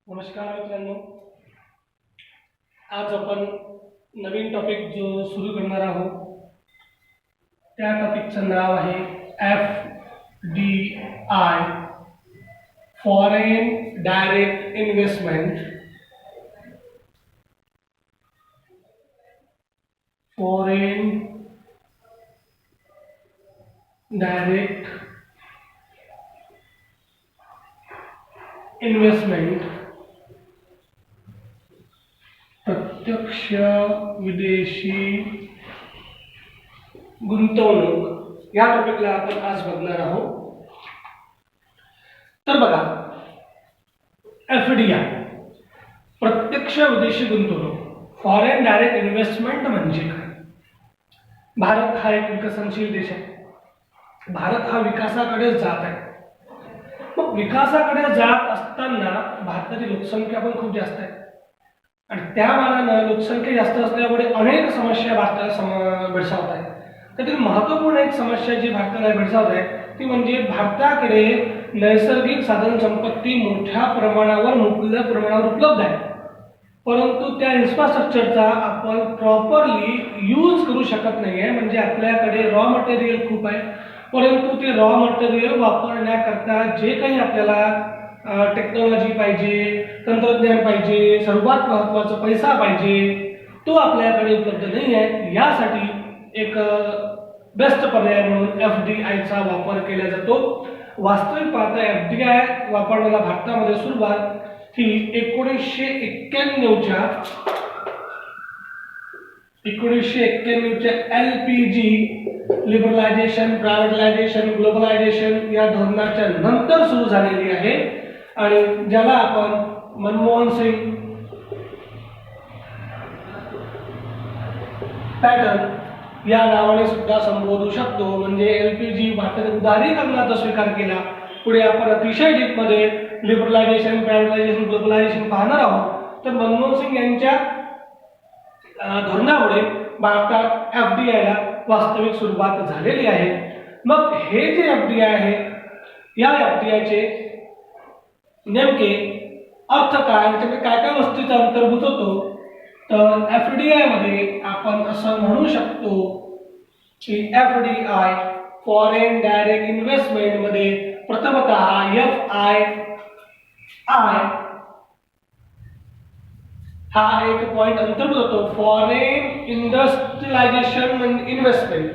नमस्कार मित्रांनो, आज आपण नवीन टॉपिक जो सुरू करणार आहोत त्या टॉपिकचं नाव आहे FDI, foreign direct investment. Foreign direct investment, प्रत्यक्ष विदेशी गुंतवणूक या टॉपिकला आपण आज बघणार आहोत. तर बघा, FDI प्रत्यक्ष विदेशी गुंतवणूक, फॉरेन डायरेक्ट इन्व्हेस्टमेंट म्हणजे काय? भारत हा एक विकसनशील देश आहे. भारत हा विकासाकडे जात आहे. मग विकासाकडे जात असताना भारताची लोकसंख्या पण खूप जास्त आहे आणि त्या मानानं लोकसंख्या जास्त असल्यामुळे अनेक समस्या भारताला भेडसावत आहेत. त्यातील महत्त्वपूर्ण एक समस्या जी भारताला भेडसावत आहे ती म्हणजे भारताकडे नैसर्गिक साधन संपत्ती मोठ्या प्रमाणावर मुबलक प्रमाणावर उपलब्ध आहे, परंतु त्या इन्फ्रास्ट्रक्चरचा आपण प्रॉपरली यूज करू शकत नाही आहे. म्हणजे आपल्याकडे रॉ मटेरियल खूप आहे, परंतु ते रॉ मटेरियल वापरण्याकरता जे काही आपल्याला टेक्नॉलॉजी पाहिजे, तंत्रज्ञान पाहिजे, सर्वात महत्त्वाचा पैसा पाहिजे, तो आपल्याकडे उपलब्ध नाही आहे. यासाठी एक बेस्ट पर्याय म्हणून FDIचा वापर केला जातो. वास्तविक पाहता FDI वापरण्याला भारतामध्ये सुरुवात ही 1991च्या LPG लिबरलायझेशन, प्रायव्हेटायझेशन, ग्लोबलायझेशन या धोरणाच्या नंतर सुरू झालेली आहे आणि ज्याला आपण मनमोहन सिंग पॅटर्न या नावाने सुद्धा संबोधू शकतो. म्हणजे LPG भारताने उदारीकरणाचा स्वीकार केला. पुढे आपण अतिशय डीपमध्ये लिबरलायझेशन, प्रायव्हेटायझेशन, ग्लोबलायझेशन पाहणार आहोत. तर मनमोहन सिंग यांच्या धोरणामुळे भारतात FDIला वास्तविक सुरुवात झालेली आहे. मग हे जे FDI आहे, या FDIचे नेमके अर्थ काय, त्याच्यामध्ये काय काय वस्तूचा अंतर्भूत होतो? तर FDI मध्ये आपण असं म्हणू शकतो की FDI फॉरेन डायरेक्ट इन्व्हेस्टमेंट मध्ये प्रथमतः FII हा एक पॉइंट अंतर्भूत होतो. Foreign industrialisation investment,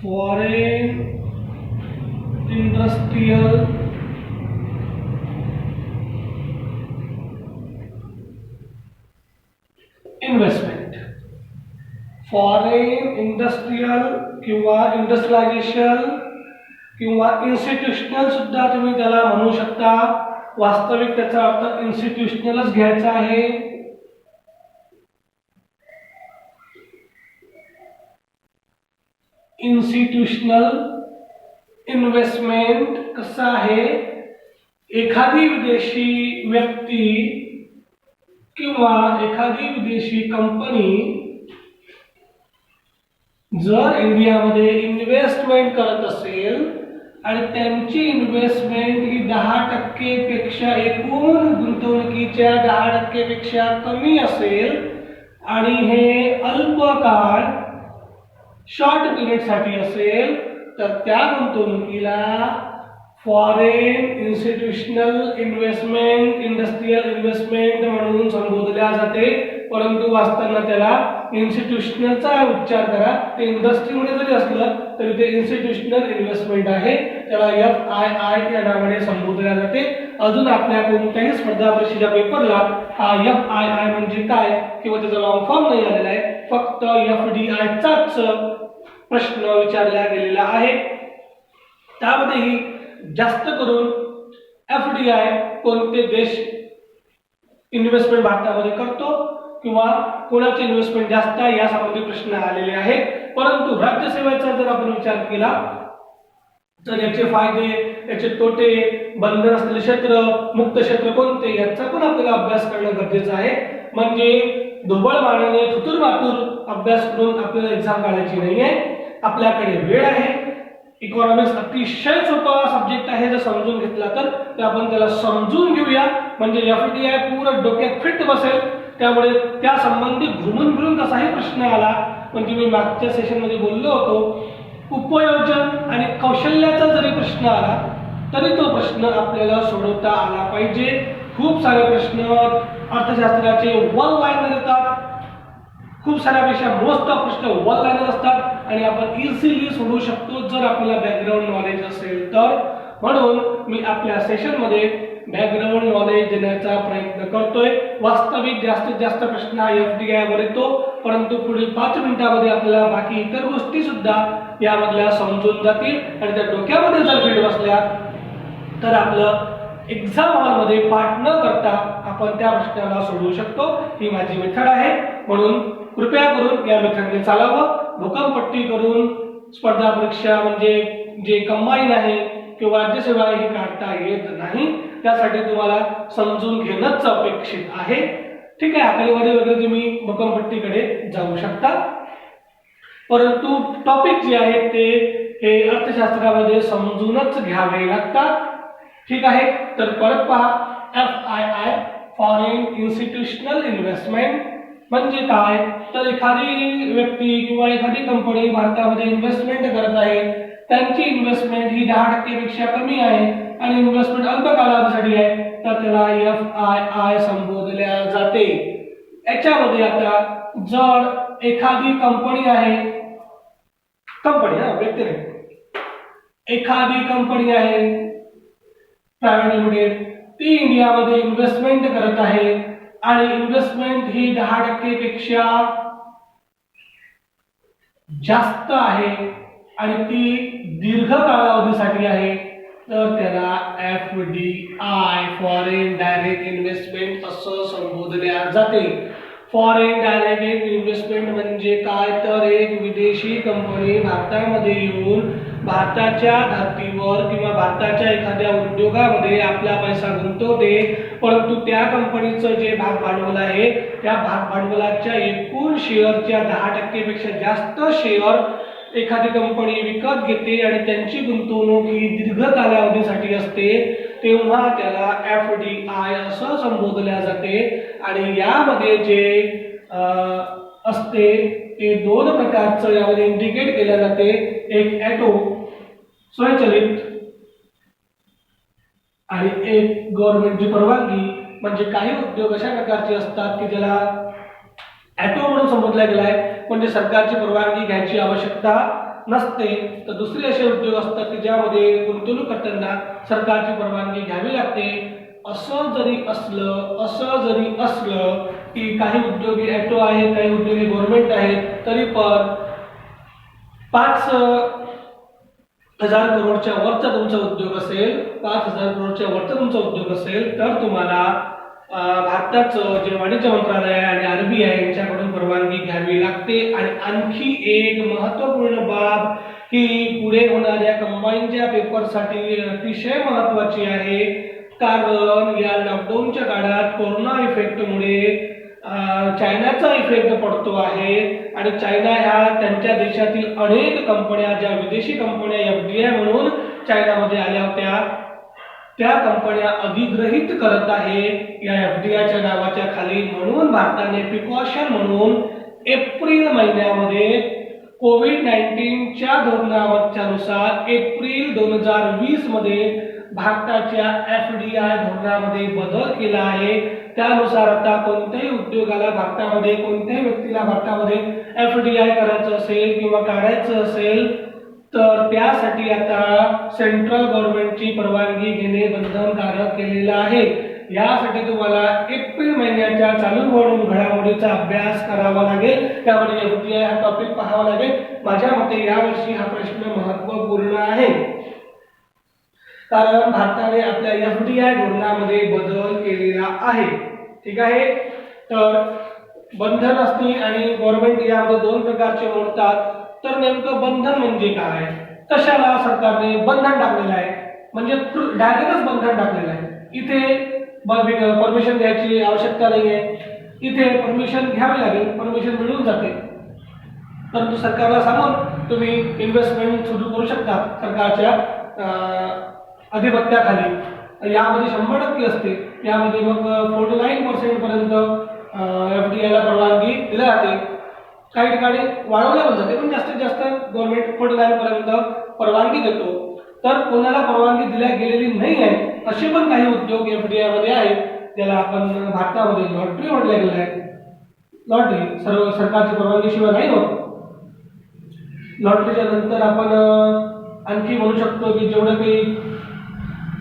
foreign industrial investment, foreign industrial किंवा इंडस्ट्रियलायझेशन किंवा इन्स्टिट्यूशनल सुद्धा तुम्ही त्याला म्हणू शकता. वास्तविक त्याचा अर्थ इन्स्टिट्यूशनलच घ्यायचा आहे. इन्स्टिट्यूशनल इन्व्हेस्टमेंट कसं आहे? एखादी विदेशी व्यक्ती किंवा एखादी विदेशी कंपनी जर इंडियामध्ये इन्व्हेस्टमेंट करत असेल आणि त्यांची इन्व्हेस्टमेंट ही 10% पेक्षा, एकूण गुंतवणुकीच्या 10% पेक्षा कमी असेल आणि हे अल्पकाळ शॉर्ट पिरियडसाठी असेल, तर त्या गुंतवणुकीला foreign institutional investment, industrial investment म्हणून संबोधल्या जाते. परंतु वाचताना त्याला इन्स्टिट्यूशनलचा उच्चार करा. ते इंडस्ट्रीमध्ये जरी असलं तरी ते इन्स्टिट्यूशनल इन्व्हेस्टमेंट आहे. त्याला FII या नावाने संबोधल्या जाते. अजून आपल्या कोणत्याही स्पर्धा परीक्षेच्या पेपरला हा FII म्हणजे काय किंवा त्याचा लॉंग फॉर्म नाही आलेला आहे. फक्त FDIचाच प्रश्न विचारला गेलेला आहे. त्यामध्येही जास्त करून FDI कोणते देश इन्व्हेस्टमेंट भारतामध्ये करतो किंवा कोणाचे इन्व्हेस्टमेंट जास्त आहे यासंबंधी प्रश्न आलेले आहेत. परंतु राज्यसेवेचा जर आपण विचार केला तर याचे फायदे, याचे तोटे, बंधन असलेले क्षेत्र, मुक्त क्षेत्र कोणते, याचा पण आपल्याला अभ्यास करणं गरजेचं आहे. म्हणजे ढोबळ मानाने थुतूर मातूर अभ्यास करून आपल्याला एक्झाम काढायची नाही आहे. आपल्याकडे वेळ आहे. इकॉनॉमिक्स अतिशय सोपा सब्जेक्ट आहे, जर समजून घेतला तर आपण त्याला समजून घेऊया, म्हणजे FDI पूर्ण डोक्यात फिट बसेल. त्यामुळे त्या संबंधी घुमून फिरून कसाही प्रश्न आला, म्हणजे मी मागच्या सेशन मध्ये बोललो होतो, उपयोजन आणि कौशल्याचा जरी प्रश्न आला तरी तो प्रश्न आपल्याला सोडवता आला पाहिजे. खूप सारे प्रश्न अर्थशास्त्राचे वन लाईनर येतात, खूप साऱ्यापेक्षा मोस्ट ऑफ प्रश्न वन लाईनर असतात आणि आपण इझिली सोडवू शकतो जर आपल्याला बॅकग्राऊंड नॉलेज असेल तर. म्हणून मी आपल्या सेशन मध्ये बॅकग्राऊंड नॉलेज देण्याचा प्रयत्न करतोय. वास्तविक जास्तीत जास्त प्रश्न हा FDI वर येतो, परंतु पुढील 5 मिनिटांमध्ये आपल्याला बाकी इतर गोष्टी सुद्धा यामधल्या समजून जातील आणि त्या डोक्यामध्ये जर फिट बसल्या तर आपलं एक्झाम हॉलमध्ये पाठ न करता आपण त्या प्रश्नाला सोडवू शकतो. ही माझी मेथड आहे, म्हणून कृपया करून या मेथडने चालावं. भूकंपपट्टी करून स्पर्धा परीक्षा म्हणजे जे कंबाईन आहे किंवा राज्यसेवा ही काढता येत नाही, त्यासाठी तुम्हाला समजून घेणंच अपेक्षित आहे. ठीक आहे, आकडेवारी वगैरे तुम्ही भूकंपपट्टीकडे जाऊ शकता, परंतु टॉपिक जे आहे ते हे अर्थशास्त्रामध्ये समजूनच घ्यावे लागतात. ठीक आहे, तर परत पहा, FII फॉरेन इन्स्टिट्यूशनल इन्व्हेस्टमेंट म्हणजे काय, तर एखादी व्यक्ती किंवा एखादी कंपनी भारतामध्ये इन्व्हेस्टमेंट करत आहे, त्यांची इन्व्हेस्टमेंट ही 10% पेक्षा कमी आहे आणि इन्व्हेस्टमेंट अल्प कालावधीसाठी आहे, तर त्याला FII संबोधल्या जाते. याच्यामध्ये आता जर एखादी कंपनी आहे, व्यक्ती नाही, एखादी कंपनी आहे प्रायव्हेट लिमिटेड, ती इंडियामध्ये इन्व्हेस्टमेंट करत आहे आणि इन्व्हेस्टमेंट ही 10% पेक्षा जास्त आहे आणि ती दीर्घ कालावधीसाठी आहे, तर त्याला FDI फॉरेन डायरेक्ट इन्व्हेस्टमेंट असं संबोधल्या जाते. फॉरेन डायरेक्ट इन्व्हेस्टमेंट म्हणजे काय, तर एक विदेशी कंपनी भारतामध्ये येऊन भारताच्या धर्तीवर किंवा भारताच्या एखाद्या उद्योगामध्ये आपला पैसा गुंतवते, परंतु त्या कंपनीचं जे भाग भांडवल आहे त्या भाग भांडवलाच्या एकूण शेअरच्या 10% पेक्षा जास्त शेअर एखादी कंपनी विकत घेते आणि त्यांची गुंतवणूक ही दीर्घ कालावधीसाठी असते, तेव्हा त्याला FDI असं संबोधल्या जाते. आणि यामध्ये जे असते ते 2 प्रकारचं यामध्ये इंडिकेट केल्या जाते. एक ॲटो स्वयंचलित आणि एक गव्हर्नमेंटची परवानगी. म्हणजे काही उद्योग अशा प्रकारचे असतात की ज्याला ॲटो म्हणून संबोधला गेलाय, म्हणजे सरकारची परवानगी घ्यायची आवश्यकता नसते. तर दुसरे असे उद्योग असतात की ज्यामध्ये गुंतवणूक करताना सरकारची परवानगी घ्यावी लागते. असं जरी असलं की काही उद्योगी ॲटो आहेत, काही उद्योगी गव्हर्नमेंट आहेत, तरी पण 5,000 करोडच्या वरचा तुमचा उद्योग असेल, 5,000 करोडच्या वरचा तुमचा उद्योग असेल, तर तुम्हाला भारताचं जे वाणिज्य मंत्रालय आणि RBI यांच्याकडून परवानगी घ्यावी लागते. आणि आणखी एक महत्त्वपूर्ण बाब ही पुढे होणाऱ्या कंबाईनच्या पेपरसाठी अतिशय महत्त्वाची आहे, कारण या लॉकडाऊनच्या काळात कोरोना इफेक्टमुळे चायनाचा इफेक्ट पडतो आहे आणि चायना ह्या त्यांच्या देशातील अनेक कंपन्या, ज्या विदेशी कंपन्या FDI म्हणून चायनामध्ये आल्या होत्या, त्या कंपन्या अधिग्रहित करत आहे या FDIच्या नावाच्या खाली. म्हणून भारताने प्रिकॉशन म्हणून एप्रिल महिन्यामध्ये कोविड-19च्या धोरणानुसार एप्रिल 2020 मध्ये भारताच्या FDI धोरणामध्ये बदल केला आहे. त्यानुसार आता कोणत्याही उद्योगाला भारतामध्ये, कोणत्याही व्यक्तीला भारतामध्ये FDI करायचं असेल किंवा काढायचं असेल तर त्यासाठी आता सेंट्रल गव्हर्नमेंटची परवानगी घेणे बंधनकारक केलेलं आहे. यासाठी तुम्हाला एप्रिल महिन्याच्या चालू घडामोडीचा अभ्यास करावा लागेल, त्यामध्ये FDI हा टॉपिक पाहावा लागेल. माझ्या मते यावर्षी हा प्रश्न महत्त्वपूर्ण आहे, कारण भारताने आपल्या FDI धोरणामध्ये बदल केलेला आहे. ठीक आहे, तर बंधन असतील आणि गव्हर्नमेंट यामध्ये 2 प्रकारचे मोडतात. तर नेमकं बंधन म्हणजे काय, कशाला सरकारने बंधन टाकलेलं आहे, म्हणजे डायरेक्टच बंधन टाकलेलं आहे. इथे परमिशन घ्यायची आवश्यकता नाही आहे, इथे परमिशन घ्यावी लागेल, परमिशन मिळून जाते. परंतु सरकारला सांगून तुम्ही इन्व्हेस्टमेंट सुरू करू शकता सरकारच्या अधिपत्याखाली। यामध्ये 100% असते, यामध्ये मग 49% पर्यंत FDI ला परवानगी दिली जाते। काही ठिकाणी वाढवल्या पण जाते, पण जास्तीत जास्त गव्हर्नमेंट 49 पर्यंत परवानगी देतो। तर कोणाला परवानगी दिल्या गेलेली नाही आहे असे पण काही उद्योग FDI मध्ये आहेत, ज्याला आपण भारतामध्ये लॉटरी म्हटलं गेलं आहे। लॉटरी सर्व सरकारची परवानगीशिवाय नाही होत। लॉटरीच्या नंतर आपण आणखी म्हणू शकतो की जेवढं काही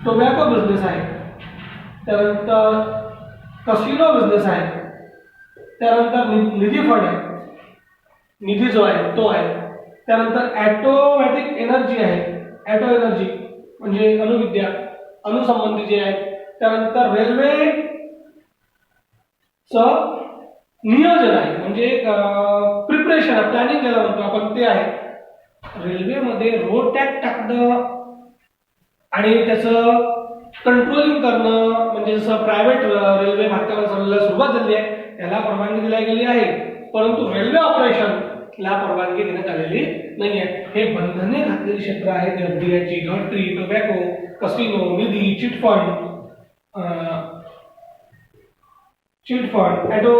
टोबॅको बिझनेस आहे, त्यानंतर कसिनो बिझनेस आहे, त्यानंतर निधी फंड आहे, निधी जो आहे तो आहे, त्यानंतर ॲटोमॅटिक एनर्जी आहे, ॲटो एनर्जी म्हणजे अणुविद्या, अणुसंबंधी जे आहे, त्यानंतर रेल्वे नियोजन आहे म्हणजे प्रिपरेशन प्लॅनिंग ज्याला म्हणतो आपण ते आहे। रेल्वेमध्ये रोड टॅक्स टाकणं आणि त्याचं कंट्रोलिंग करणं म्हणजे जसं प्रायव्हेट रेल्वे भारतामध्ये चालवायला सुरुवात झाली आहे त्याला परवानगी दिली गेली आहे, परंतु रेल्वे ऑपरेशनला परवानगी देण्यात आलेली नाही आहे। हे बंधने घातलेली क्षेत्र आहेत FDIची, लॉटरी, टोबॅको, कसिनो, निधी, चिटफंड, ॲटो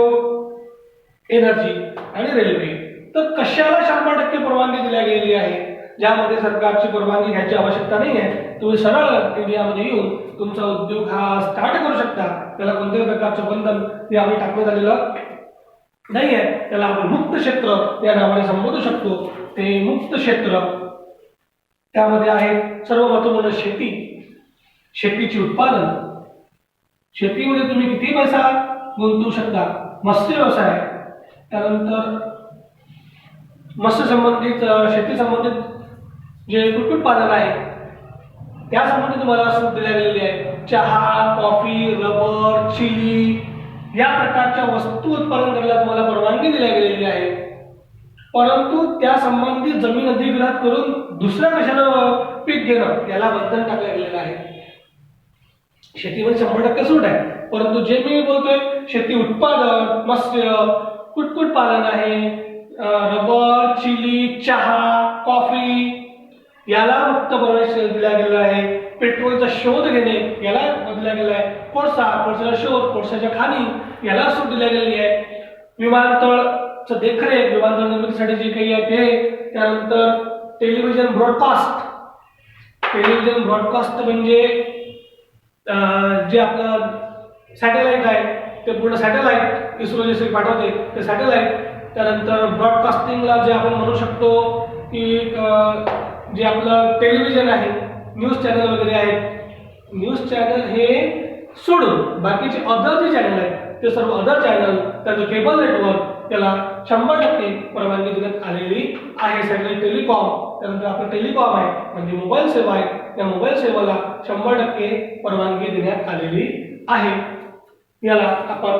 एनर्जी आणि रेल्वे। तर कशाला 100% परवानगी दिली गेलेली आहे, ज्यामध्ये सरकारची परवानगी घ्यायची आवश्यकता नाही आहे। तुम्ही सरळ इंडियामध्ये येऊन तुमचा उद्योग हा स्टार्ट करू शकता, त्याला कोणत्याही प्रकारचं बंधन यामध्ये टाकण्यात आलेलं नाही आहे। त्याला आपण मुक्त क्षेत्र या नावाने संबोधू शकतो। ते मुक्त क्षेत्र त्यामध्ये आहे सर्व महत्त्वपूर्ण शेती, शेतीची उत्पादन, शेतीमध्ये तुम्ही किती पैसा गुंतवू शकता, मत्स्य व्यवसाय, त्यानंतर मत्स्य संबंधित शेती संबंधित जे कुक्कुटपालन आहे त्या संबंधित तुम्हाला सूट दिली गेलेली आहे। चहा, कॉफी, रबर, चिली या प्रकारच्या वस्तू उत्पादन करायला तुम्हाला परवानगी दिली गेलेली आहे, परंतु त्या संबंधित जमीन अधिग्रहित करून दुसऱ्या कशाला पीक घेणं याला बंधन टाकलं गेलेलं आहे। शेतीमध्ये 100% सूट आहे, परंतु जे मी बोलतोय शेती उत्पादन, मत्स्य, कुक्कुटपालन आहे, रबर, चिली, चहा, कॉफी याला मुक्त परवानगी दिला गेलेला आहे। पेट्रोलचा शोध घेणे याला दिला गेला आहे। कोळसाचा शोध, कोळशाच्या खाणी याला सूट दिली गेलेली आहे। विमानतळचं देखरेख, विमानतळ निर्मितीसाठी जे काही आहे ते, त्यानंतर टेलिव्हिजन ब्रॉडकास्ट म्हणजे जे आपलं सॅटेलाइट आहे ते पूर्ण सॅटेलाइट इस्रो जे पाठवते ते सॅटेलाइट, त्यानंतर ब्रॉडकास्टिंगला जे आपण म्हणू शकतो की जे आपलं टेलिव्हिजन आहे, न्यूज चॅनल वगैरे आहेत, न्यूज चॅनल हे सोडून बाकीचे अदर जे चॅनल आहेत ते सर्व अदर चॅनल, त्याचं केबल नेटवर्क त्याला 100% परवानगी देण्यात आलेली आहे। सॅटेलाइट टेलिकॉम, त्यानंतर आपलं टेलिकॉम आहे म्हणजे मोबाईल सेवा आहे, त्या मोबाईल सेवेला 100% परवानगी देण्यात आलेली आहे। याला आपण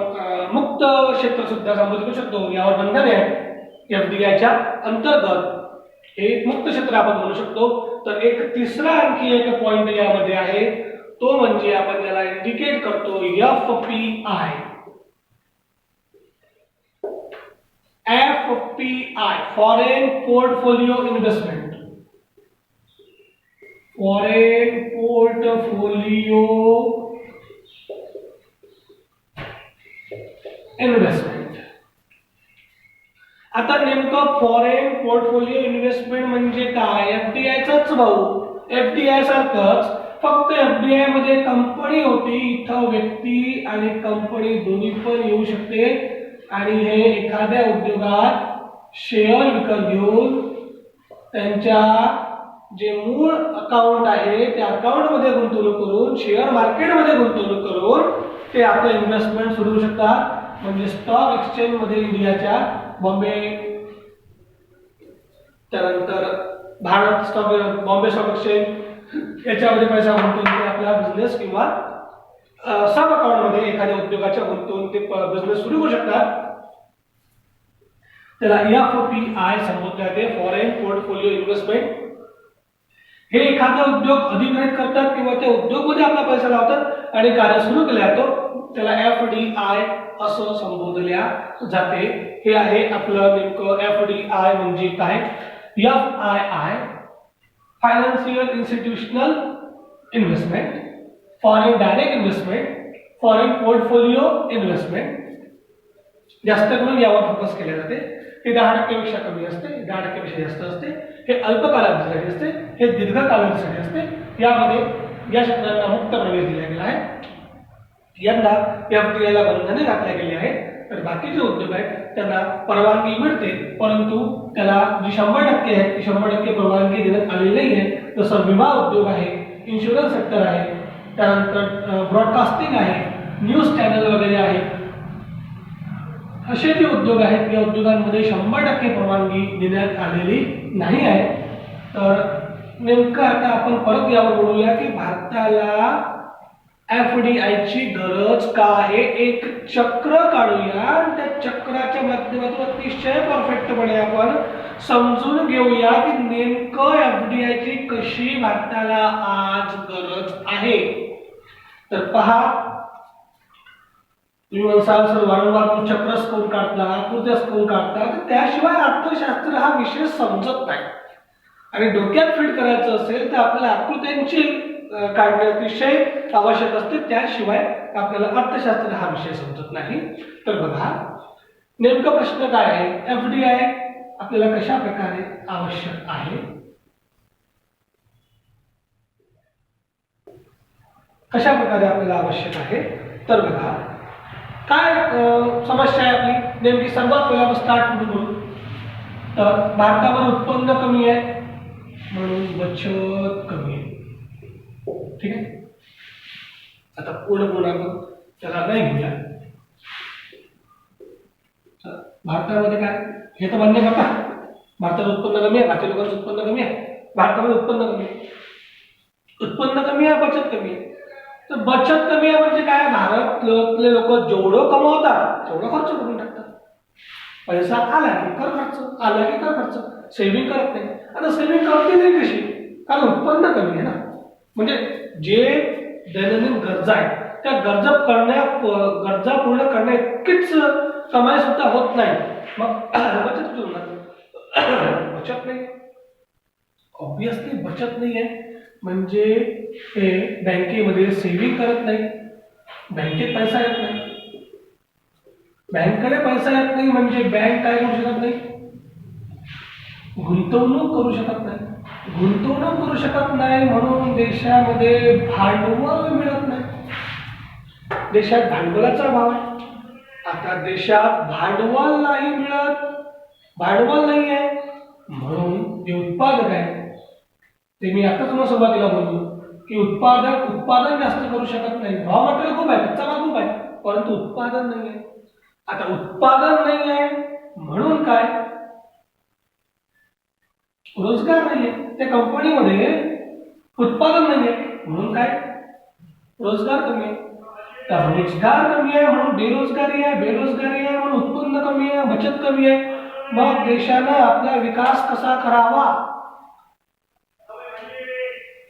मुक्त क्षेत्र सुद्धा संबोधू शकतो, यावर बंधने आहेत FDIच्या अंतर्गत, हे मुक्त क्षेत्र आपण म्हणू शकतो। तर एक तिसरा आणखी एक पॉइंट यामध्ये आहे, तो म्हणजे आपण त्याला इंडिकेट करतो FPI, foreign portfolio investment, foreign portfolio investment. आता नेमकं फॉरेन पोर्टफोलिओ इन्व्हेस्टमेंट म्हणजे काय? FDIचाच भाऊ, FDI सारखंच, फक्त FDI मध्ये कंपनी होती, इथं व्यक्ती आणि कंपनी दोन्ही पण येऊ शकते आणि हे एखाद्या उद्योगात शेअर विकत घेऊन त्यांच्या जे मूळ अकाउंट आहे त्या अकाउंट मध्ये गुंतवणूक करून, शेअर मार्केटमध्ये गुंतवणूक करून ते आपलं इन्व्हेस्टमेंट सुरू करू शकतात। म्हणजे स्टॉक एक्सचेंज मध्ये इंडियाच्या बॉम्बे, त्यानंतर बॉम्बे स्टॉक एक्सचेंज याच्यामध्ये पैसा गुंतवून ते आपला बिझनेस किंवा सब अकाउंट मध्ये एखाद्या उद्योगाच्या गुंतवून ते बिझनेस सुरू करू शकतात। त्याला FPI संबोधले जाते, फॉरेन पोर्टफोलिओ इन्व्हेस्टमेंट। हे एखादा उद्योग अधिग्रहित करतात किंवा त्या उद्योगमध्ये आपला पैसा लावतात आणि कार्य सुरू केलं जातो। त्याला FDI असं संबोधल्या जाते. हे आहे आपलं नेमकं FDI म्हणजे काय. FII financial institutional investment, foreign direct investment, foreign portfolio investment, जास्त करून यावर फोकस केले जाते. हे 10% पेक्षा कमी असते, 10% पेक्षा जास्त असते. हे अल्प कालावधीसाठी असते, हे दीर्घ कालावधीसाठी असते. यामध्ये या क्षेत्रांना मुक्त प्रवेश दिला गेला आहे. यंदा FDI ला बंधने घातल्या गेली आहेत. तर बाकीचे उद्योग आहेत त्यांना परवानगी मिळते, परंतु त्याला जी 100% आहे ती 100% परवानगी देण्यात आलेली नाही आहे. जसं विमा उद्योग आहे, इन्शुरन्स सेक्टर आहे, त्यानंतर ब्रॉडकास्टिंग आहे, न्यूज चॅनल वगैरे आहे. असे जे उद्योग आहेत या उद्योगांमध्ये 100% परवानगी देण्यात आलेली नाही आहे. तर नेमकं आता आपण परत यावर बोलूया की भारताला FDI ची गरज का आहे. एक चक्र काढूया आणि त्या चक्राच्या माध्यमातून अतिशय परफेक्टपणे आपण समजून घेऊया की नेमकं FDI ची कशी भारताला आज गरज आहे. तर पहा, तुम्ही म्हणसाल सर वारंवार चक्रच कोण काढता, आकृत्याच कोण काढता, तर त्याशिवाय अर्थशास्त्र हा विषय समजत नाही. आणि डोक्यात फिट करायचं असेल तर आपल्याला आकृत्यांची काढणे अतिशय आवश्यक असते, त्याशिवाय आपल्याला अर्थशास्त्र हा विषय समजत नाही. तर बघा नेमका प्रश्न काय आहे. FDI आपल्याला कशा प्रकारे आवश्यक आहे, कशा प्रकारे आपल्याला आवश्यक आहे. तर बघा काय समस्या आहे आपली. नेमकी सर्वात पहिला स्टार्ट कुठून करू. तर भारतामध्ये उत्पन्न कमी आहे म्हणून बचत कमी आहे. ठीक आहे, आता पूर्ण आपण त्याला नाही घेऊया. भारतामध्ये काय हे तर मान्य करता, भारतात उत्पन्न कमी आहे, भारतीय लोकांचं उत्पन्न कमी आहे, भारतामध्ये उत्पन्न कमी आहे, उत्पन्न कमी आहे, बचत कमी आहे. तर बचत कमी आहे म्हणजे काय, भारतातले लोक जेवढं कमवतात तेवढं खर्च करून टाकतात. पैसा आला की कर खर्च, आला की कर खर्च, सेव्हिंग करत नाही. आता सेव्हिंग करते नाही कशी, कारण उत्पन्न कमी आहे ना. म्हणजे जे दैनंदिन गरजा आहेत त्या गरजा पूर्ण करण्या इतकीच कमाई सुद्धा होत नाही. मग बचत कुठून होणार. बचत नाही, ऑब्विसली बचत नाही आहे म्हणजे हे बँकेमध्ये सेव्हिंग करत नाही, बँकेत पैसा येत नाही, बँकेकडे पैसा येत नाही म्हणजे बँक काय करू शकत नाही, गुंतवणूक करू शकत नाही. गुंतवणूक करू शकत नाही म्हणून देशामध्ये भांडवल मिळत नाही. देशात भांडवलाचा अभाव आहे. आता देशात भांडवल नाही मिळत, भांडवल नाही आहे म्हणून जे उत्पादक आहे ते मी आता तुम्हाला सुरुवातीला बोललो की उत्पादन जास्त करू शकत नाही. रॉ मटेरियल खूप आहे, कच्चा माल खूप आहे, परंतु उत्पादन नाही आहे. आता उत्पादन नाही आहे म्हणून काय, रोजगार नाहीये. त्या कंपनीमध्ये उत्पादन नाहीये म्हणून काय, रोजगार कमी आहे. तर रोजगार कमी आहे म्हणून बेरोजगारी आहे, बेरोजगारी आहे म्हणून उत्पन्न कमी आहे, बचत कमी आहे. मग देशानं आपला विकास कसा करावा.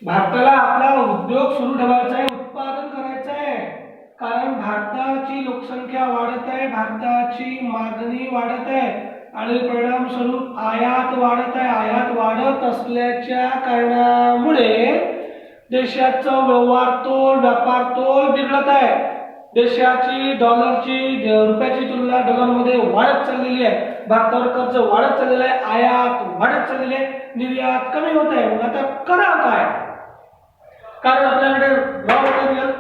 भारताला आपला उद्योग सुरू ठेवायचा आहे, उत्पादन करायचं आहे, कारण भारताची लोकसंख्या वाढत आहे, भारताची मागणी वाढत आहे आणि परिणामस्वरूप आयात वाढत आहे. आयात वाढत असल्याच्या कारणामुळे देशाचं व्यवहार तोल, व्यापार तोल बिघडत आहे. देशाची रुपयाची तुलना डॉलरमध्ये वाढत चाललेली आहे, भारतावर कर्ज वाढत चाललेलं आहे, आयात वाढत चाललेली आहे, निर्यात कमी होत आहे. मग आता करावं काय, कारण आपल्याकडे रॉ मटेरियल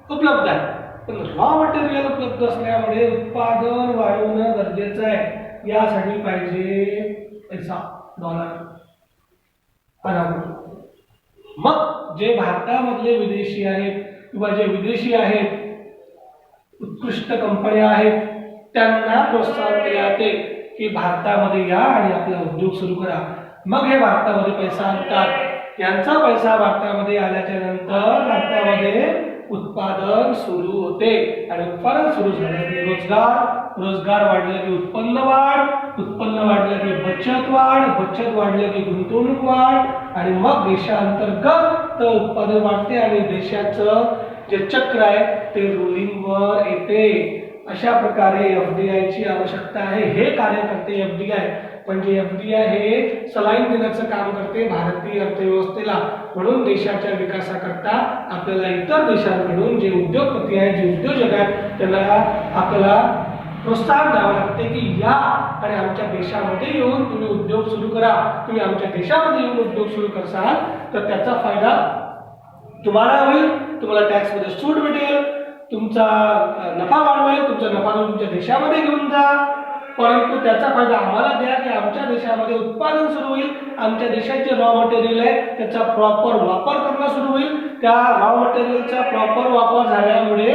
उपलब्ध आहे, पण रॉ मटेरियल उपलब्ध असल्यामुळे उत्पादन वाढवणं गरजेचं आहे. यासाठी पाहिजे पैसा, डॉलर. मग जे भारतामधले विदेशी आहेत किंवा जे विदेशी आहेत, उत्कृष्ट कंपन्या आहेत, त्यांना प्रोत्साहन केले जाते की भारतामध्ये या आणि आपला उद्योग सुरू करा. मग हे भारतामध्ये पैसा आणतात. यांचा पैसा भारतामध्ये आल्याच्या नंतर भारतामध्ये उत्पादन सुरू होते आणि उत्पादन सुरू झालं की रोजगार वाढलं की उत्पन्न वाढ, उत्पन्न वाढलं की बचत वाढ, बचत वाढलं की गुंतवणूक वाढ आणि मग देशांतर्गत तर उत्पादन वाढते आणि देशाचं जे चक्र आहे ते रुलिंगवर येते. अशा प्रकारे FDI ची आवश्यकता आहे. हे कार्य करते FDI. म्हणजे FDI हे सलाईन देण्याचं काम करते भारतीय अर्थव्यवस्थेला. म्हणून देशाच्या विकासाकरता आपल्याला इतर देशांकडून जे उद्योगपती आहेत, जे उद्योजक आहेत, त्यांना आपल्याला प्रोत्साहन द्यावं लागते की या आणि आमच्या देशामध्ये येऊन तुम्ही उद्योग सुरू करा. तुम्ही आमच्या देशामध्ये येऊन उद्योग सुरू करसाल तर त्याचा फायदा तुम्हाला होईल, तुम्हाला टॅक्समध्ये सूट भेटेल, तुमचा नफा वाढवेल, तुमचा नफा तुमच्या देशामध्ये घेऊन जा. परंतु त्याचा फायदा आम्हाला द्या की आमच्या देशामध्ये उत्पादन सुरू होईल, आमच्या देशात जे रॉ मटेरियल आहे त्याचा प्रॉपर वापर करणं सुरू होईल. त्या रॉ मटेरियलचा प्रॉपर वापर झाल्यामुळे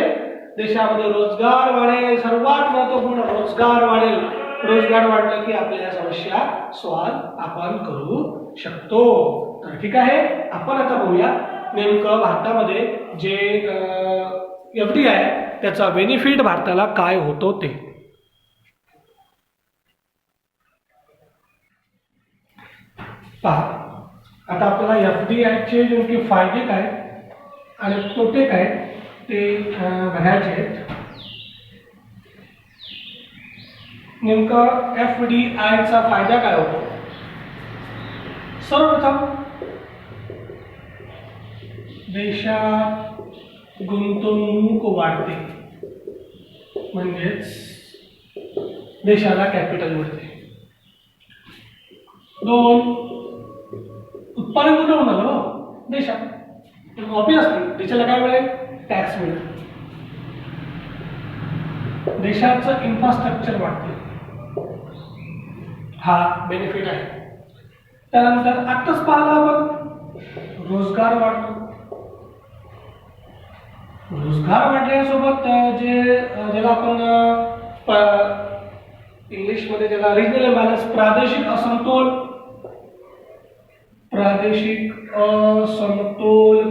देशामध्ये रोजगार वाढेल. सर्वात महत्त्वपूर्ण रोजगार वाढेल. रोजगार वाढला की आपल्या या समस्या सॉल्व्ह आपण करू शकतो. तर ठीक आहे, आपण आता बघूया नेमकं भारतामध्ये जे FDI आहे त्याचा बेनिफिट भारताला काय होतो ते. पहा, आता आपल्याला FDI चे नेमके फायदे काय आणि तोटे काय ते बघायचे आहेत. नेमकं FDI चा फायदा काय होतो. सर्वप्रथम देशात गुंतवणूक वाढते, म्हणजेच देशाला कॅपिटल मिळते. दोन, उत्पादन कुठे होणार हो देशात, ऑब्विसली देशाला काय मिळेल, टॅक्स मिळेल. देशाचं इन्फ्रास्ट्रक्चर वाढते, हा बेनिफिट आहे. त्यानंतर आत्ताच पाहिलं आपण रोजगार वाढतो. रोजगार वाढल्यासोबत जे ज्याला आपण इंग्लिशमध्ये ज्याला रिजनल इम्बॅलन्स, प्रादेशिक असमतोल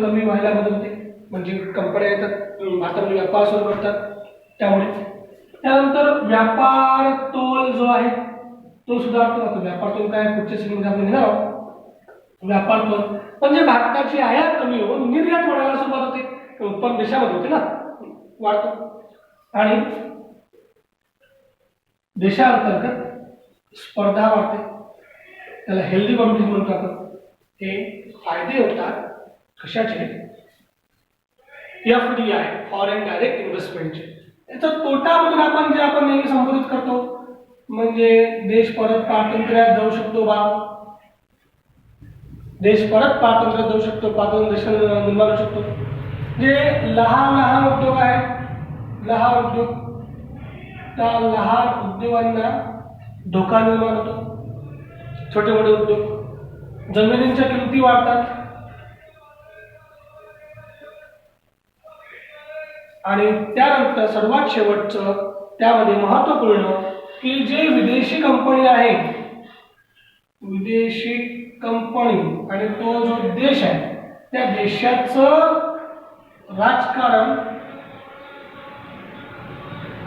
कमी व्हायला मदत होते. म्हणजे कंपन्या येतात भारतामध्ये व्यापार सुरू करतात त्यामुळे. त्यानंतर व्यापार तोल जो आहे तो सुधारतो. व्यापार तोल काय पुढच्या श्रेणीमध्ये आपण घेणार आहोत. व्यापार तोल म्हणजे भारताची आयात कमी होऊन निर्यात वाढायला सुरुवात होते. उत्पन्न देशामध्ये होते ना, वाढतो. आणि देशांतर्गत स्पर्धा वाढते, त्याला हेल्दी कॉम्पिटिशन म्हणतो आपण. हे फायदे होतात कशाचे, FDI फॉरेन डायरेक्ट इन्व्हेस्टमेंटचे. याचा तोटा म्हणून आपण जे आपण नेहमी संबोधित करतो म्हणजे देश परत पारतंत्र्यात जाऊ शकतो. देश परत पारतंत्र्यात जाऊ शकतो, पारतंत्र्य देश निर्माण होऊ शकतो. जे लहान लहान उद्योग आहेत, लहान उद्योग, त्या लहान उद्योगांना धोका निर्माण होतो. छोटे मोठे उद्योग, जमिनींच्या किमती वाढतात आणि त्यानंतर सर्वात शेवटचं त्यामध्ये महत्त्वपूर्ण की जे विदेशी कंपनी आहे, विदेशी कंपनी आणि तो जो देश आहे त्या देशाचं राजकारण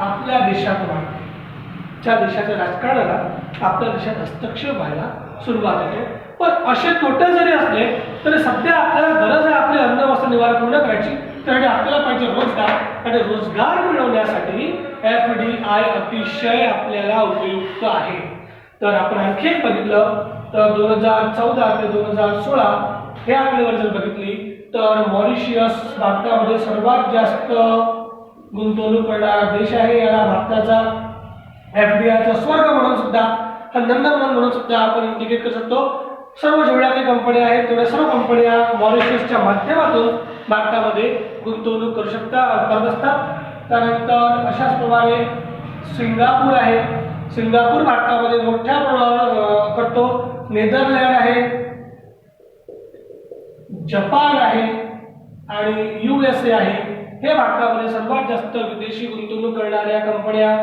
आपल्या देशात वाढते. त्या देशाच्या राजकारणाला आपल्या देशात हस्तक्षेप व्हायला सुरुवात होते. पण असे तोटे जरी असले तरी सध्या आपल्याला गरज आहे आपली अन्न वस्त्र निवारा पूर्ण करायची. त्यासाठी आपल्याला पाहिजे रोजगार, आणि रोजगार मिळवण्यासाठी FDI अतिशय आपल्याला उपयुक्त आहे. तर आपण आणखी एक बघितलं तर 2014 ते 2016 हे आकडेवारी जर बघितली तर मॉरिशियस भारतामध्ये सर्वात जास्त गुंतवणूक करणारा देश आहे. याला भारताचा FDI चा स्वर्ग म्हणून सुद्धा, हा नंदनवन म्हणून सुद्धा आपण इंडिकेट करू शकतो. सर्व जेवढ्या काही कंपन्या आहेत तेवढ्या सर्व कंपन्या मॉरिशसच्या माध्यमातून भारतामध्ये गुंतवणूक करत असतात. त्यानंतर अशाच प्रमाणे सिंगापूर आहे, सिंगापूर भारतामध्ये मोठ्या प्रमाणावर करतो. नेदरलँड आहे, जपान आहे आणि USA आहे. हे भारतामध्ये सर्वात जास्त विदेशी गुंतवणूक करणाऱ्या कंपन्या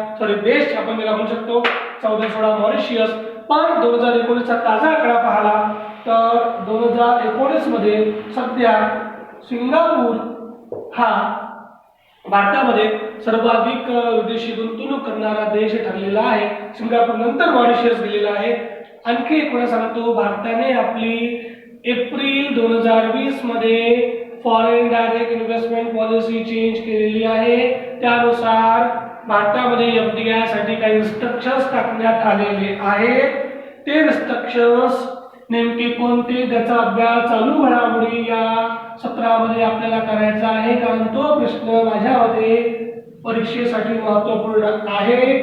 देश आपण त्याला म्हणू शकतो. 14-16 मॉरिशियस. पण 2019 चा ताजा आकडा पाहिला तर 2019 मध्ये सध्या सिंगापूर हा भारतामध्ये सर्वाधिक विदेशी गुंतवणूक करणारा देश ठरलेला आहे. सिंगापूर नंतर मॉरिशियस गेलेला आहे. आणखी एक वेळा सांगतो, भारताने आपली एप्रिल 2020 मध्ये foreign direct investment policy change केलेली आहे. त्यानुसार भारतामध्ये एफडीआय साठी काही रिस्ट्रिक्शन्स टाकण्यात आलेले आहेत. ते रिस्ट्रिक्शन्स नेमके कोणते त्याचा अभ्यास चालू घडामोडी या सत्रामध्ये आपल्याला करायचा आहे, कारण तो प्रश्न माझ्यामध्ये परीक्षेसाठी महत्त्वपूर्ण आहे.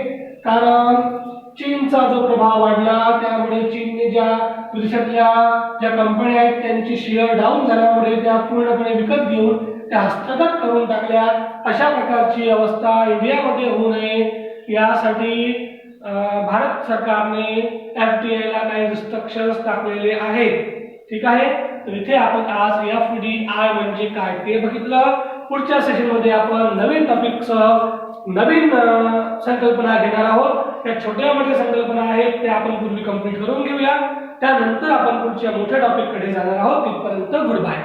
कारण चीनचा जो प्रभाव वाढला त्यामुळे चीनने ज्या विदेशातल्या ज्या कंपन्या आहेत त्यांची शेअर डाऊन झाल्यामुळे त्या पूर्णपणे विकत घेऊन त्या हस्तगत करून टाकल्या. अशा प्रकारची अवस्था इंडियामध्ये होऊ नये यासाठी भारत सरकारने एफडीआय ला काही रिस्ट्रिक्शन्स टाकलेले आहेत. ठीक आहे, तर इथे आपण आज एफडीआय म्हणजे काय ते बघितलं. पुढच्या सेशन मध्ये आपण नवीन टॉपिकसह नवीन संकल्पना घेणार आहोत. त्या छोट्या मोठ्या संकल्पना आहेत त्या आपण पूर्वी कंप्लीट करून घेऊया. त्यानंतर आपण पुढच्या मोठ्या टॉपिक कडे जाणार आहोत. तिथपर्यंत गुड बाय.